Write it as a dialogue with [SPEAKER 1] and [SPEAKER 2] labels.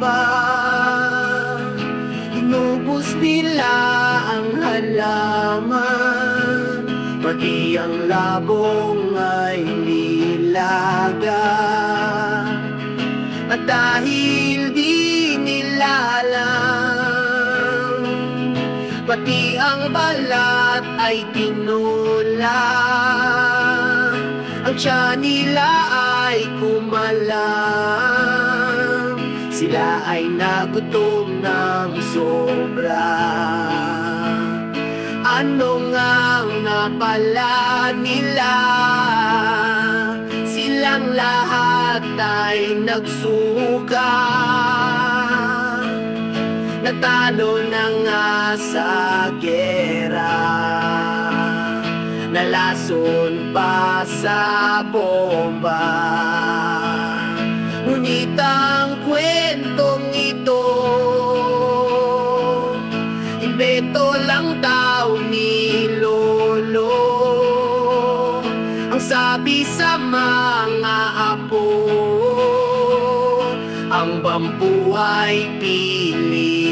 [SPEAKER 1] bomba. Inubos nila ang halaman, pati ang labong ay nilaga. At dahil di nila alam, pati ang balat ay tinulang. Ang tiyan nila ay kumalang, sila ay nagutom ng sobra. Ano ngang napala nila? Silang lahat ay nagsuka, natalo na nga sa gera, nalason pa sa bomba. Ngunit ang kwentong ito, imbento lang daw ni Lolo. Ang sabi sa mga apo, ang bambu ay Pilipino.